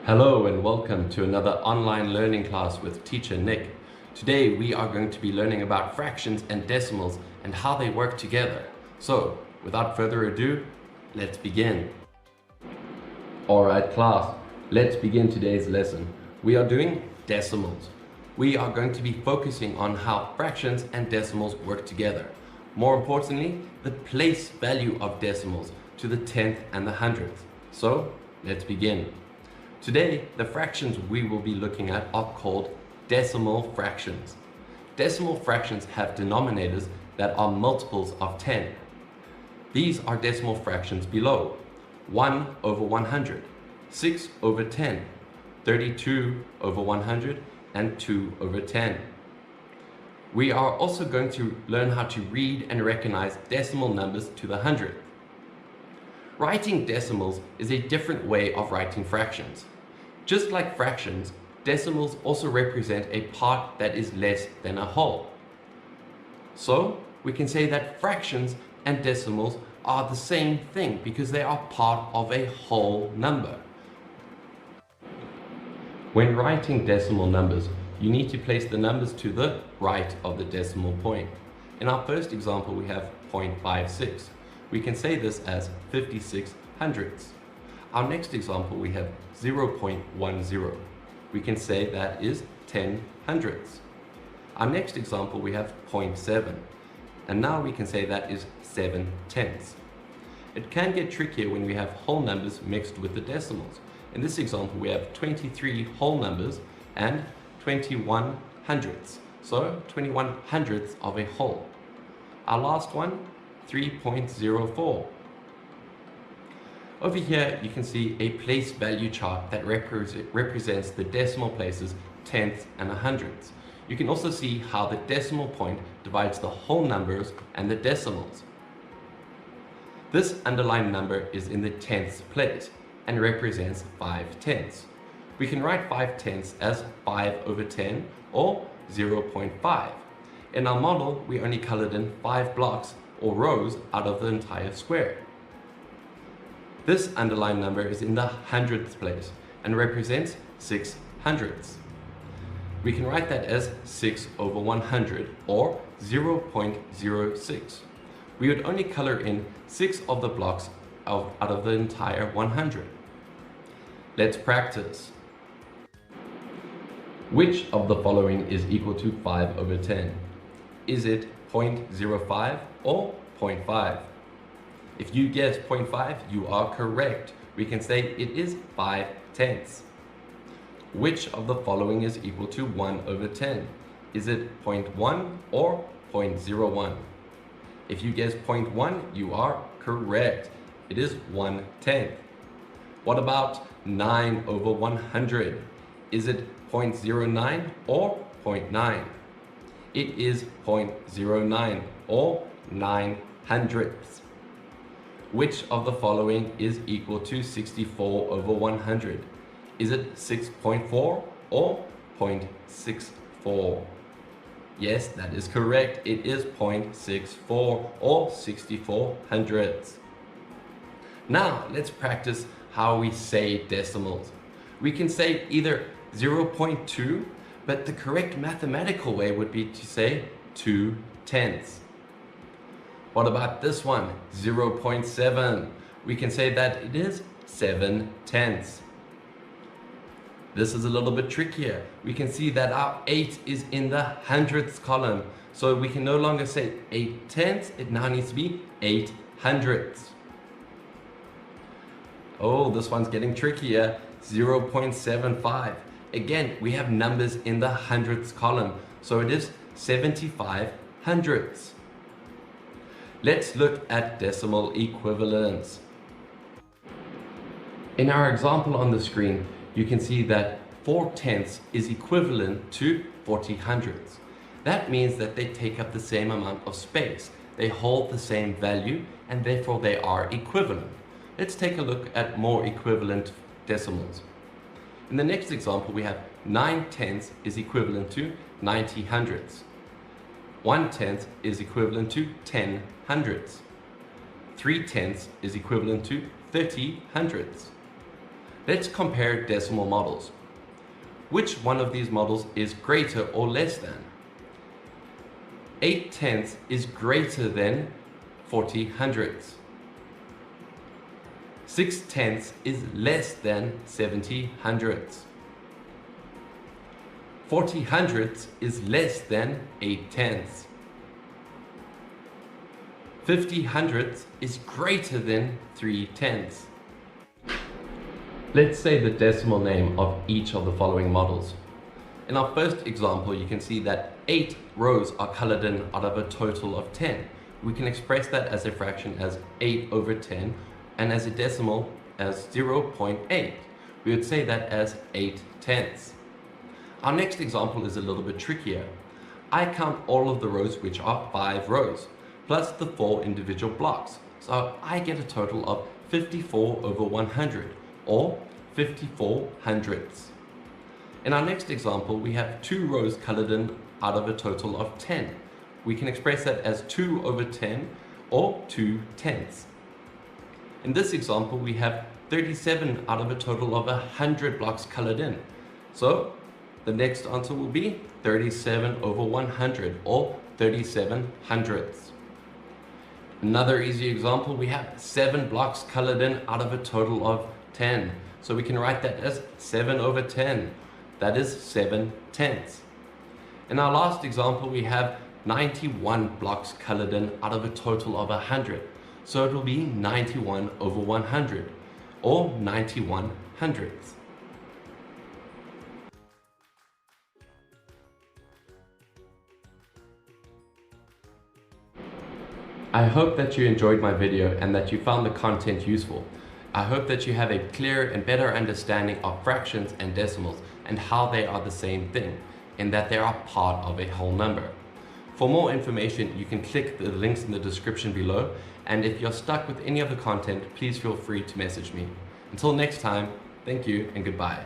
Hello and welcome to another online learning class with teacher Nick. Today we are going to be learning about fractions and decimals and how they work together. So without further ado, let's begin. Alright class, let's begin today's lesson. We are doing decimals. We are going to be focusing on how fractions and decimals work together. More importantly, the place value of decimals to the 10th and the 100th. So let's begin. Today, the fractions we will be looking at are called decimal fractions. Decimal fractions have denominators that are multiples of 10. These are decimal fractions below: 1 over 100, 6 over 10, 32 over 100, and 2 over 10. We are also going to learn how to read and recognize decimal numbers to the 100th. Writing decimals is a different way of writing fractions. Just like fractions, decimals also represent a part that is less than a whole. So we can say that fractions and decimals are the same thing because they are part of a whole number. When writing decimal numbers, you need to place the numbers to the right of the decimal point. In our first example, we have 0.56. We can say this as 56 hundredths. Our next example, we have 0.10. We can say that is 10 hundredths. Our next example, we have 0.7. And now we can say that is 7 tenths. It can get trickier when we have whole numbers mixed with the decimals. In this example, we have 23 whole numbers and 21 hundredths. So 21 hundredths of a whole. Our last one, 3.04. Over here you can see a place value chart that represents the decimal places, tenths and hundredths. You can also see how the decimal point divides the whole numbers and the decimals. This underlined number is in the tenths place and represents 5 tenths. We can write 5 tenths as 5 over 10 or 0.5. In our model, we only colored in 5 blocks or rows out of the entire square. This underlined number is in the hundredths place and represents 6 hundredths. We can write that as 6 over 100 or 0.06. We would only color in 6 of the blocks out of the entire 100. Let's practice. Which of the following is equal to 5 over 10? Is it 0.05 or 0.5? If you guess 0.5, you are correct. We can say it is 5 tenths. Which of the following is equal to 1 over 10? Is it 0.1 or 0.01? If you guess 0.1, you are correct. It is 1 tenth. What about 9 over 100? Is it 0.09 or 0.9? It is 0.09 or 9 hundredths. Which of the following is equal to 64 over 100? Is it 6.4 or 0.64? Yes, that is correct. It is 0.64 or 64 hundredths. Now let's practice how we say decimals. We can say either 0.2, but the correct mathematical way would be to say 2 tenths. What about this one, 0.7? We can say that it is 7 tenths. This is a little bit trickier. We can see that our 8 is in the hundredths column. So we can no longer say 8 tenths, it now needs to be 8 hundredths. Oh, this one's getting trickier, 0.75. Again, we have numbers in the hundredths column. So it is 75 hundredths. Let's look at decimal equivalence. In our example on the screen, you can see that 4 tenths is equivalent to 40 hundredths. That means that they take up the same amount of space. They hold the same value and therefore they are equivalent. Let's take a look at more equivalent decimals. In the next example, we have 9 tenths is equivalent to 90 hundredths. 1 tenth is equivalent to 10 hundredths. 3 tenths is equivalent to 30 hundredths. Let's compare decimal models. Which one of these models is greater or less than? 8/10 is greater than 40/100. 6/10 is less than 70/100. 40/100 is less than 8/10. 50/100 is greater than 3/10. Let's say the decimal name of each of the following models. In our first example, you can see that 8 rows are colored in out of a total of 10. We can express that as a fraction as 8/10 and as a decimal as 0.8. We would say that as 8/10. Our next example is a little bit trickier. I count all of the rows, which are 5 rows, plus the 4 individual blocks. So I get a total of 54/100, or 54/100. In our next example, we have 2 rows colored in out of a total of 10. We can express that as 2/10 or 2/10. In this example, we have 37 out of a total of 100 blocks colored in. So the next answer will be 37/100 or 37/100. Another easy example, we have 7 blocks colored in out of a total of 10. So we can write that as 7/10. That is 7/10. In our last example, we have 91 blocks colored in out of a total of 100. So it will be 91/100 or 91/100. I hope that you enjoyed my video and that you found the content useful. I hope that you have a clearer and better understanding of fractions and decimals and how they are the same thing, and that they are part of a whole number. For more information, you can click the links in the description below, and if you're stuck with any of the content, please feel free to message me. Until next time, thank you and goodbye.